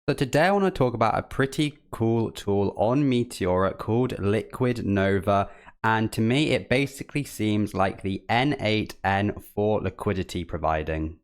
So today I want to talk about a pretty cool tool on Meteora called Liquid Nova. And to me, it basically seems like the N8N for liquidity providing.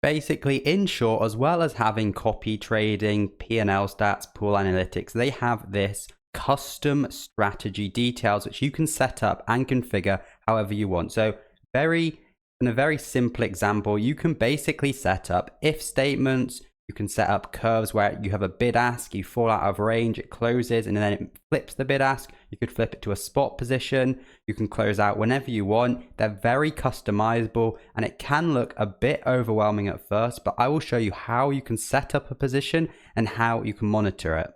Basically, in short, as well as having copy trading, P&L stats, pool analytics, they have this custom strategy details which you can set up and configure however you want. So in a very simple example, you can basically set up if statements. You can set up curves where you have a bid ask, you fall out of range, it closes, and then it flips the bid ask. You could flip it to a spot position. You can close out whenever you want. They're very customizable, and it can look a bit overwhelming at first, but I will show you how you can set up a position and how you can monitor it.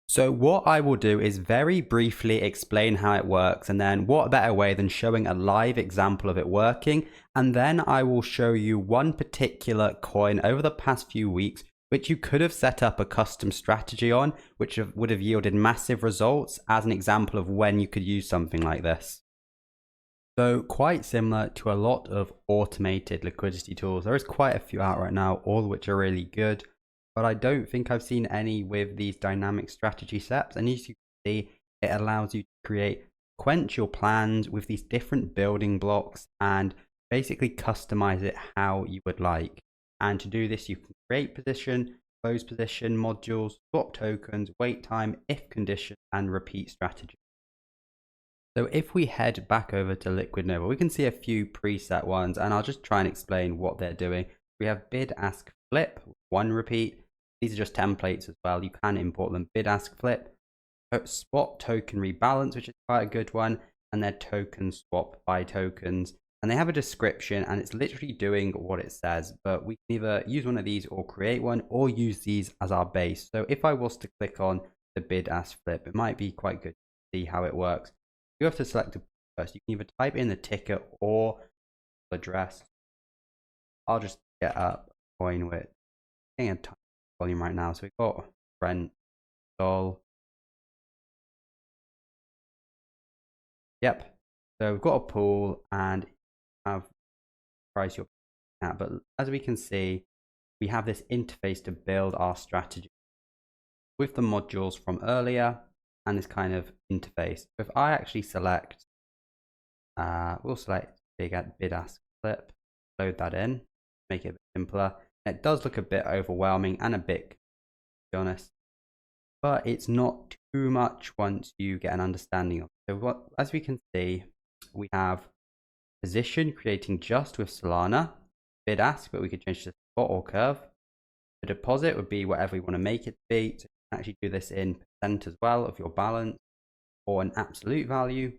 So what I will do is very briefly explain how it works, and then what better way than showing a live example of it working. And then I will show you one particular coin over the past few weeks which you could have set up a custom strategy on, which would have yielded massive results, as an example of when you could use something like this. So quite similar to a lot of automated liquidity tools, there is quite a few out right now, all of which are really good. But I don't think I've seen any with these dynamic strategy steps. And as you can see, it allows you to create sequential plans with these different building blocks and basically customize it how you would like. And to do this, you can create position, close position, modules, swap tokens, wait time, if condition, and repeat strategy. So if we head back over to Liquid Nova, we can see a few preset ones, and I'll just try and explain what they're doing. We have bid, ask, flip, one repeat. These are just templates as well. You can import them. Bid, ask, flip, spot token rebalance, which is quite a good one, and then token swap by tokens. And they have a description, and it's literally doing what it says. But we can either use one of these or create one, or use these as our base. So if I was to click on the bid, ask, flip, it might be quite good to see how it works. You have to select it first. You can either type in the ticker or address. I'll just get up a coin with a volume right now. So we've got Brent, Doll. Yep. So we've got a pool and have price you're at. But as we can see, we have this interface to build our strategy with the modules from earlier and this kind of interface. So if I actually select, we'll select bid, ask, flip, load that in, make it a bit simpler. It does look a bit overwhelming and a bit, to be honest, but it's not too much once you get an understanding of it. So as we can see, we have position creating just with Solana, bid ask, but we could change to spot or curve. The deposit would be whatever we want to make it be. So you can actually do this in percent as well of your balance or an absolute value.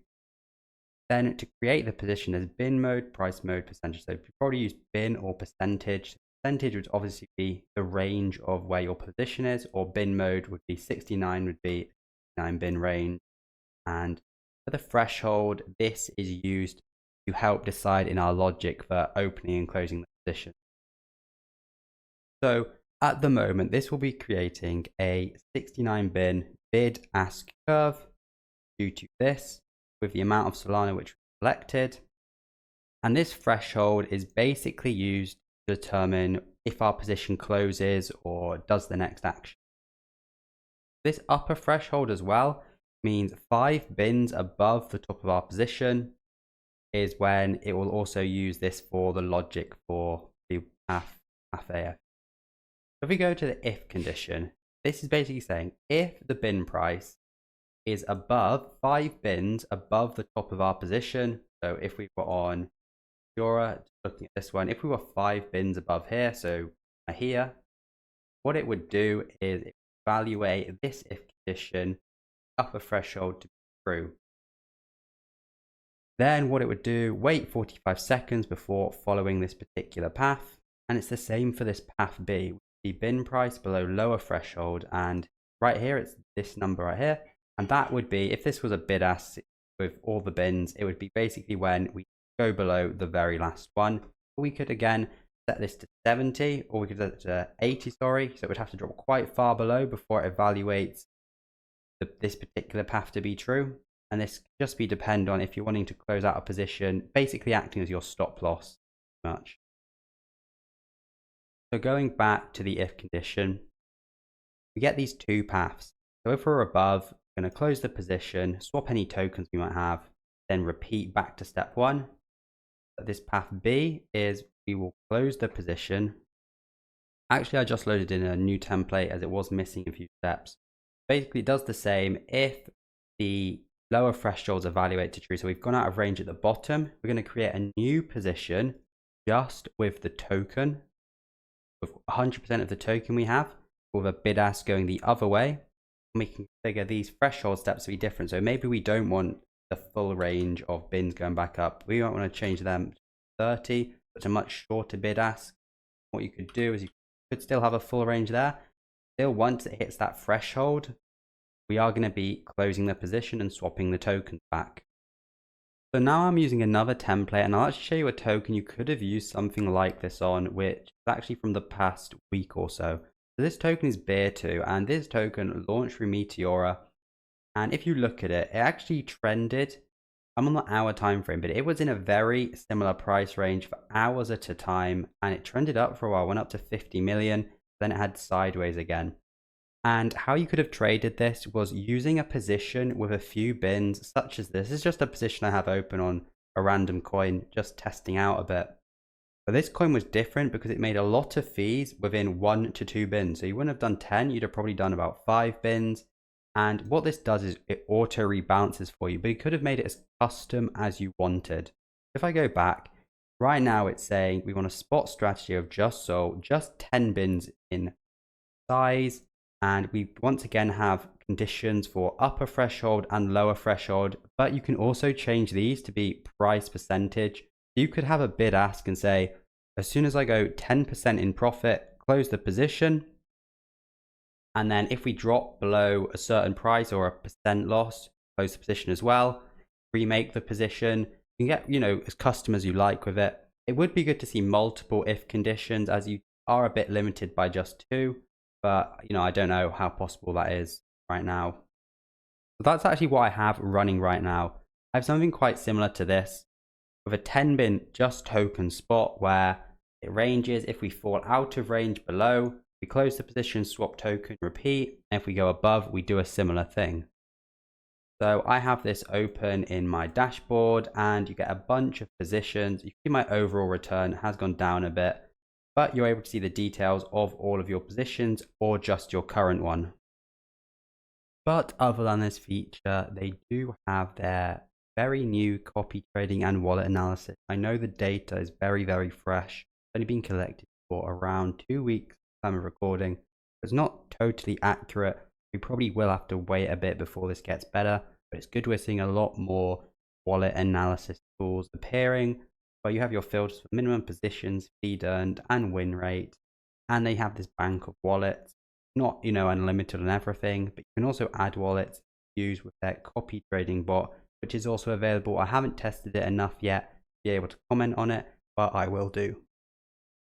Then to create the position, there's bin mode, price mode, percentage. So you probably use bin or percentage. Percentage would obviously be the range of where your position is, or bin mode would be 69, would be 9 bin range. And for the threshold, this is used to help decide in our logic for opening and closing the position. So at the moment, this will be creating a 69 bin bid ask curve due to this with the amount of Solana which was selected. And this threshold is basically used to determine if our position closes or does the next action. This upper threshold as well means 5 bins above the top of our position is when it will also use this for the logic for the path AF. If we go to the if condition, this is basically saying if the bin price is above 5 bins above the top of our position. So if we were on Meteora, looking at this one, if we were 5 bins above here, so here, what it would do is evaluate this if condition upper threshold to be true. Then what it would do, wait 45 seconds before following this particular path. And it's the same for this path B. The bin price below lower threshold, and right here it's this number right here, and that would be, if this was a bid ask with all the bins, it would be basically when we go below the very last one. We could again set this to 70, or we could set it to 80, sorry, so it would have to drop quite far below before it evaluates this particular path to be true. And this could just be depend on if you're wanting to close out a position, basically acting as your stop loss much. So going back to the if condition, we get these two paths. So if we're above, we're going to close the position, swap any tokens we might have, then repeat back to step 1. But this path B is we will close the position. Actually, I just loaded in a new template as it was missing a few steps. Basically, it does the same if the lower thresholds evaluate to true. So we've gone out of range at the bottom. We're going to create a new position just with the token, with 100% of the token we have, with a bid ask going the other way. And we can configure these threshold steps to be different. So maybe we don't want the full range of bins going back up. We might want to change them to 30, but a much shorter bid ask. What you could do is you could still have a full range there. Still, once it hits that threshold, we are going to be closing the position and swapping the tokens back. So now I'm using another template, and I'll actually show you a token you could have used something like this on, which is actually from the past week or so. So this token is Bear2, and this token launched through Meteora. And if you look at it, it actually trended. I'm on the hour time frame, but it was in a very similar price range for hours at a time, and it trended up for a while, went up to 50 million, then it had sideways again. And how you could have traded this was using a position with a few bins, such as this. This is just a position I have open on a random coin, just testing out a bit. But this coin was different because it made a lot of fees within 1 to 2 bins. So you wouldn't have done 10, you'd have probably done about 5 bins. And what this does is it auto rebalances for you, but you could have made it as custom as you wanted. If I go back, right now it's saying we want a spot strategy of just 10 bins in size. And we once again have conditions for upper threshold and lower threshold, but you can also change these to be price percentage. You could have a bid ask and say, as soon as I go 10% in profit, close the position. And then if we drop below a certain price or a percent loss, close the position as well, remake the position. You can get, as custom as you like with it. It would be good to see multiple if conditions, as you are a bit limited by just 2. But, I don't know how possible that is right now. But that's actually what I have running right now. I have something quite similar to this with a 10 bin just token spot where it ranges. If we fall out of range below, we close the position, swap token, repeat. And if we go above, we do a similar thing. So I have this open in my dashboard and you get a bunch of positions. You can see my overall return has gone down a bit, but you're able to see the details of all of your positions or just your current one. But other than this feature, they do have their very new copy trading and wallet analysis. I know the data is very, very fresh. It's only been collected for around 2 weeks time of recording. It's not totally accurate. We probably will have to wait a bit before this gets better, but it's good we're seeing a lot more wallet analysis tools appearing. But you have your filters for minimum positions, feed earned, and win rate. And they have this bank of wallets, not, unlimited on everything, but you can also add wallets used with their copy trading bot, which is also available. I haven't tested it enough yet to be able to comment on it, but I will do.